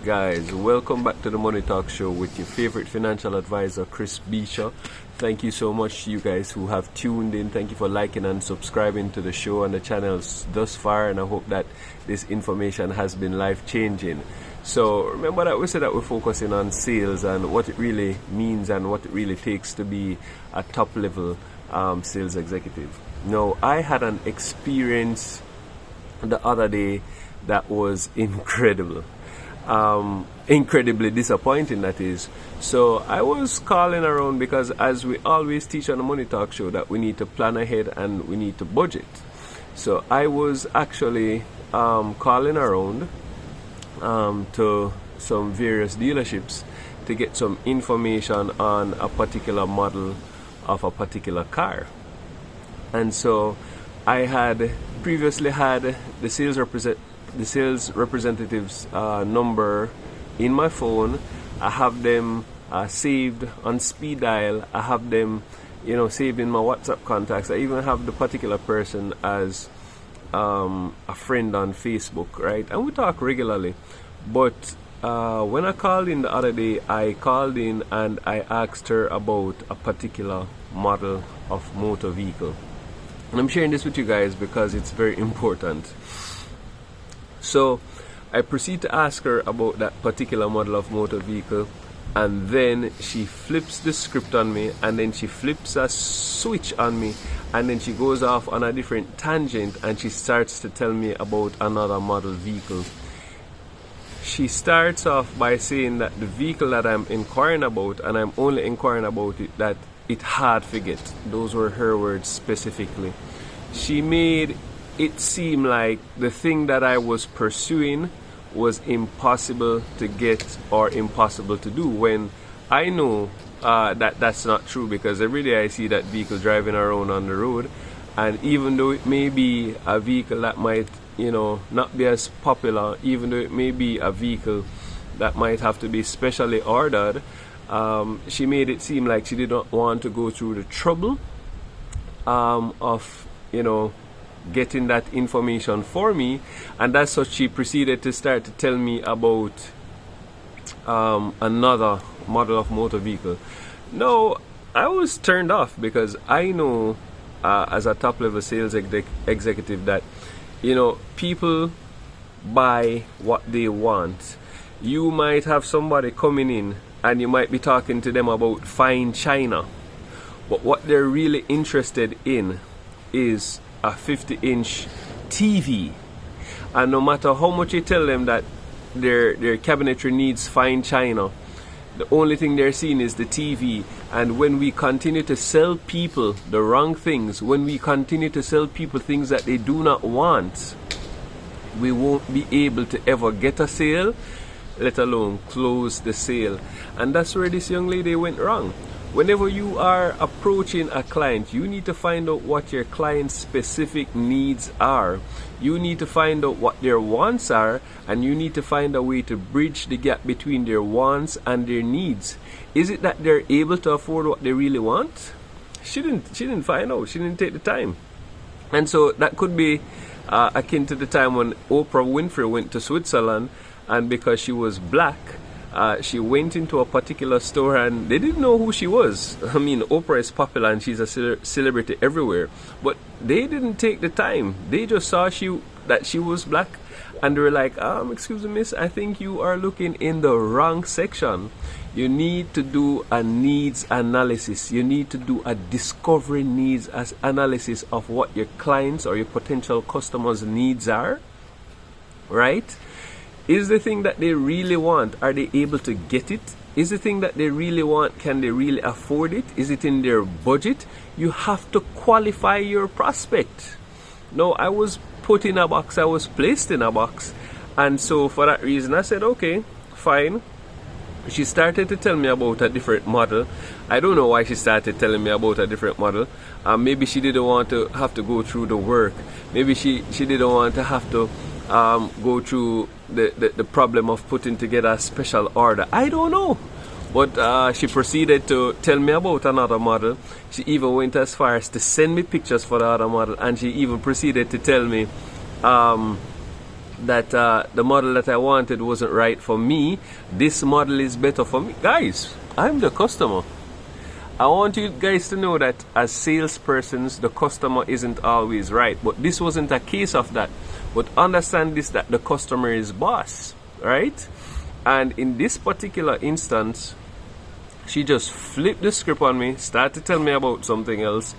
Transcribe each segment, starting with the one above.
guys, welcome back to the Money Talk Show with your favorite financial advisor, Chris Beecher. Thank you so much to you guys who have tuned in. Thank you for liking and subscribing to the show and the channels thus far, and I hope that this information has been life-changing. So remember that we said that we're focusing on sales and what it really means and what it really takes to be a top-level sales executive. Now, I had an experience the other day that was incredible. Incredibly disappointing, that is. So I was calling around because, as we always teach on the Money Talk Show, that we need to plan ahead and we need to budget. So I was actually calling around to some various dealerships to get some information on a particular model of a particular car. And so I had previously had the sales representative's number in my phone. I have them saved on speed dial. I have them, saved in my WhatsApp contacts. I even have the particular person as a friend on Facebook, right? And we talk regularly. But when I called in the other day, I called in and I asked her about a particular model of motor vehicle. And I'm sharing this with you guys because it's very important. So I proceed to ask her about that particular model of motor vehicle, and then she flips the script on me, and then she flips a switch on me, and then she goes off on a different tangent and she starts to tell me about another model vehicle. She starts off by saying that the vehicle that I'm inquiring about, and I'm only inquiring about it, that it hard to get. Those were her words specifically. She made it seem like the thing that I was pursuing was impossible to get or impossible to do, when I know that that's not true, because every day I see that vehicle driving around on the road, and even though it may be a vehicle that might not be as popular, even though it may be a vehicle that might have to be specially ordered, she made it seem like she did not want to go through the trouble of getting that information for me, and that's what she proceeded to start to tell me about another model of motor vehicle. No, I was turned off, because I know as a top level sales executive that people buy what they want. You might have somebody coming in and you might be talking to them about fine china, but what they're really interested in is a 50-inch TV. And no matter how much you tell them that their cabinetry needs fine china, the only thing they're seeing is the TV. And when we continue to sell people the wrong things, when we continue to sell people things that they do not want, we won't be able to ever get a sale, let alone close the sale. And that's where this young lady went wrong. Whenever you are approaching a client, you need to find out what your client's specific needs are. You need to find out what their wants are, and you need to find a way to bridge the gap between their wants and their needs. Is it that they're able to afford what they really want? She didn't find out. She didn't take the time. And so that could be akin to the time when Oprah Winfrey went to Switzerland, and because she was black, she went into a particular store and they didn't know who she was. I mean, Oprah is popular and she's a celebrity everywhere, but they didn't take the time. They just saw that she was black, and they were like, excuse me, miss, I think you are looking in the wrong section. You need to do a needs analysis. You need to do a discovery needs analysis of what your clients or your potential customers' needs are, right? Is the thing that they really want, are they able to get it? Is the thing that they really want, can they really afford it? Is it in their budget? You have to qualify your prospect. No, I was put in a box, I was placed in a box. And so for that reason, I said, okay, fine. She started to tell me about a different model. I don't know why she started telling me about a different model. Maybe she didn't want to have to go through the work. Maybe she didn't want to have to go through the problem of putting together a special order. I don't know. But she proceeded to tell me about another model. She even went as far as to send me pictures for the other model, and she even proceeded to tell me that the model that I wanted wasn't right for me. This model is better for me. Guys, I'm the customer. I want you guys to know that as salespersons, the customer isn't always right. But this wasn't a case of that. But understand this, that the customer is boss, right? And in this particular instance, she just flipped the script on me, started to tell me about something else.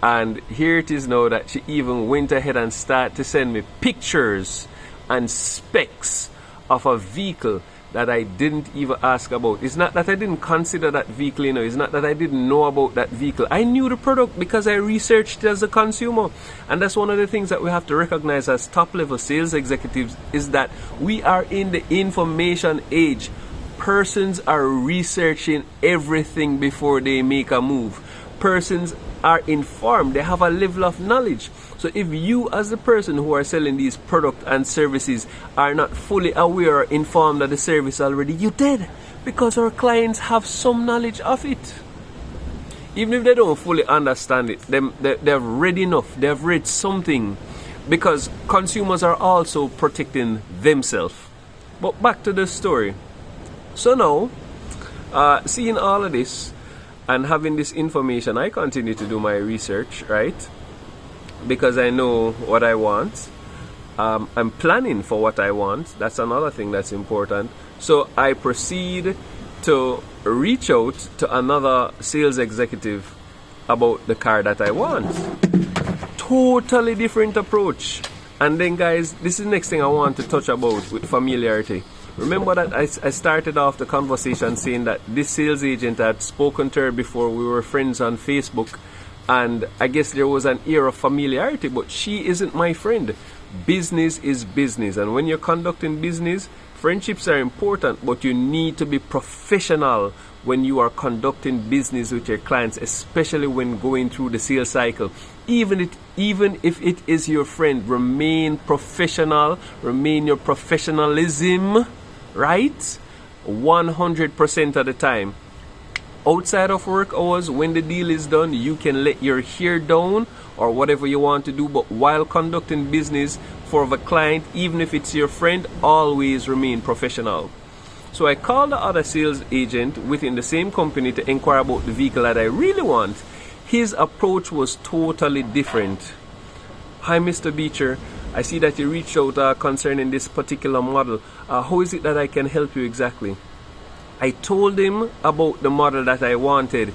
And here it is now that she even went ahead and started to send me pictures and specs of a vehicle that I didn't even ask about. It's not that I didn't consider that vehicle, you know. It's not that I didn't know about that vehicle. I knew the product because I researched it as a consumer. And that's one of the things that we have to recognize as top-level sales executives, is that we are in the information age. Persons are researching everything before they make a move. Persons are informed. They have a level of knowledge. So if you as the person who are selling these products and services are not fully aware or informed of the service already, you did, because our clients have some knowledge of it. Even if they don't fully understand it, they've read enough, they've read something, because consumers are also protecting themselves. But back to the story. So now, seeing all of this and having this information, I continue to do my research, right? Because I know what I want. I'm planning for what I want. That's another thing that's important. So I proceed to reach out to another sales executive about the car that I want. Totally different approach. And then guys, this is the next thing I want to touch about with familiarity. Remember that I started off the conversation saying that this sales agent had spoken to her before. We were friends on Facebook, and I guess there was an air of familiarity, but she isn't my friend. Business is business, and when you're conducting business, friendships are important, but you need to be professional when you are conducting business with your clients, especially when going through the sales cycle. Even if it is your friend, remain professional, remain your professionalism, right? 100% of the time. Outside of work hours, when the deal is done, you can let your hair down or whatever you want to do, but while conducting business for the client, even if it's your friend, always remain professional. So I called the other sales agent within the same company to inquire about the vehicle that I really want. His approach was totally different. Hi, Mr. Beecher. I see that you reached out concerning this particular model. How is it that I can help you exactly? I told him about the model that I wanted.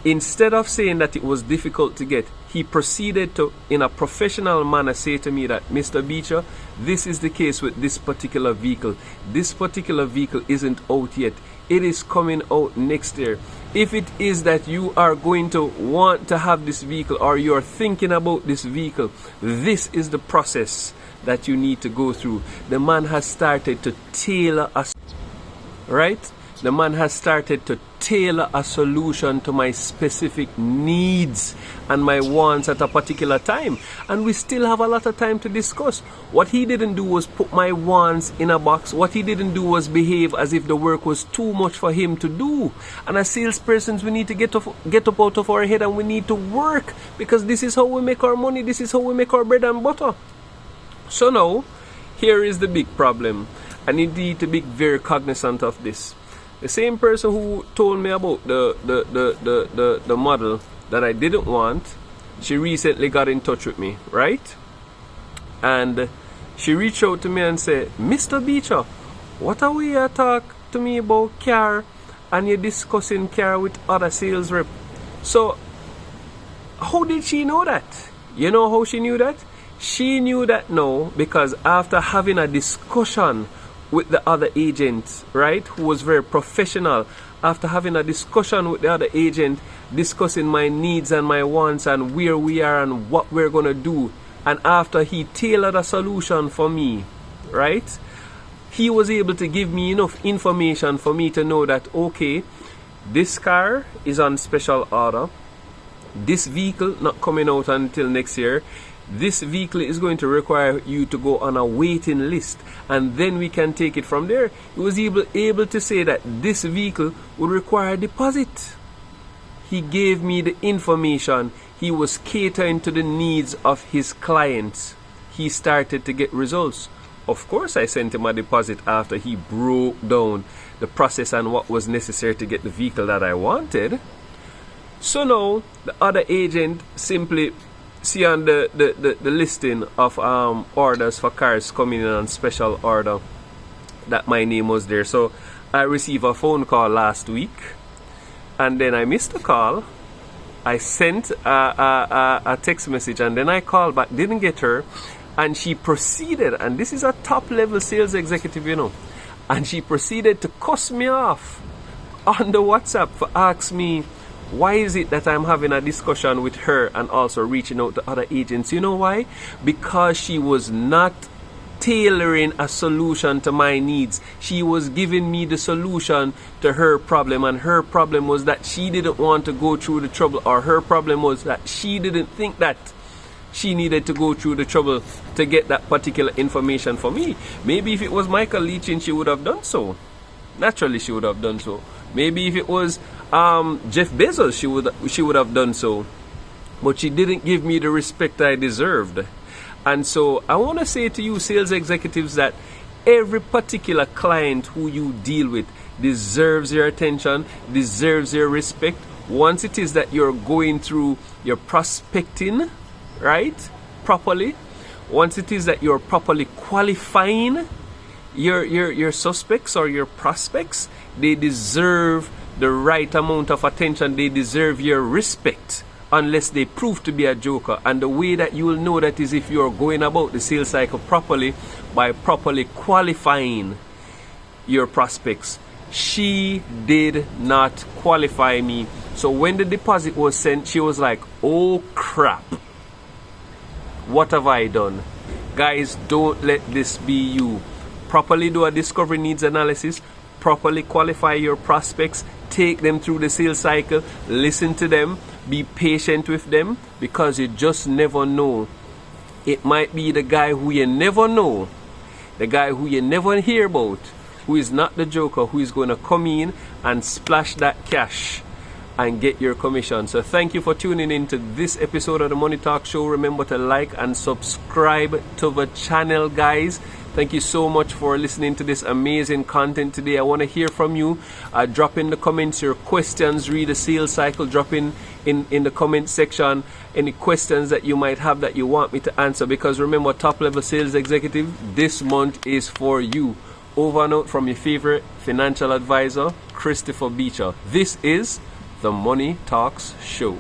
Instead of saying that it was difficult to get, he proceeded to, in a professional manner, say to me that, Mr. Beecher, this is the case with this particular vehicle. This particular vehicle isn't out yet. It is coming out next year. If it is that you are going to want to have this vehicle, or you are thinking about this vehicle, this is the process that you need to go through. The man has started to tailor us, right? The man has started to tailor a solution to my specific needs and my wants at a particular time. And we still have a lot of time to discuss. What he didn't do was put my wants in a box. What he didn't do was behave as if the work was too much for him to do. And as salespersons, we need to get up out of our head and we need to work, because this is how we make our money. This is how we make our bread and butter. So now, here is the big problem. I need to be very cognizant of this. The same person who told me about the model that I didn't want, she recently got in touch with me, right? And she reached out to me and said, Mr. Beecher, what are we talk to me about car, and you're discussing car with other sales rep? So, how did she know that? You know how she knew that? She knew that now because after having a discussion with the other agent, right, who was very professional, after having a discussion with the other agent, discussing my needs and my wants and where we are and what we're going to do, and after he tailored a solution for me, right, he was able to give me enough information for me to know that, okay, this car is on special order, this vehicle not coming out until next year, this vehicle is going to require you to go on a waiting list, and then we can take it from there. He was able to say that this vehicle would require a deposit. He gave me the information. He was catering to the needs of his clients. He started to get results. of course I sent him a deposit after he broke down the process and what was necessary to get the vehicle that I wanted. So now the other agent simply see on the listing of orders for cars coming in on special order that my name was there. So I received a phone call last week, and then I missed the call. I sent a text message, and then I called back, didn't get her, and she proceeded, and this is a top level sales executive, you know, and she proceeded to cuss me off on the WhatsApp for ask me why is it that I'm having a discussion with her and also reaching out to other agents. You know why? Because she was not tailoring a solution to my needs. She was giving me the solution to her problem, and her problem was that she didn't want to go through the trouble, or her problem was that she didn't think that she needed to go through the trouble to get that particular information for me. Maybe if it was Michael Leachin, she would have done so. Naturally, she would have done so. Maybe if it was Jeff Bezos, she would have done so. But she didn't give me the respect I deserved. And so I want to say to you sales executives that every particular client who you deal with deserves your attention, deserves your respect. Once it is that you're going through your prospecting, right, properly, once it is that you're properly qualifying your suspects or your prospects, they deserve the right amount of attention. They deserve your respect, unless they prove to be a joker. And the way that you will know that is if you're going about the sales cycle properly, by properly qualifying your prospects. She did not qualify me. So when the deposit was sent, she was like, oh crap, what have I done? Guys, don't let this be you. Properly do a discovery needs analysis, properly qualify your prospects, take them through the sales cycle, listen to them, be patient with them, because you just never know. It might be the guy who you never know, the guy who you never hear about, who is not the joker, who is going to come in and splash that cash and get your commission. So thank you for tuning in to this episode of the Money Talk Show. Remember to like and subscribe to the channel, guys. Thank you so much for listening to this amazing content today. I want to hear from you. Drop in the comments your questions, read the sales cycle. Drop in the comment section any questions that you might have that you want me to answer. Because remember, top level sales executive, this month is for you. Over and out from your favorite financial advisor, Christopher Beecher. This is the Money Talks Show.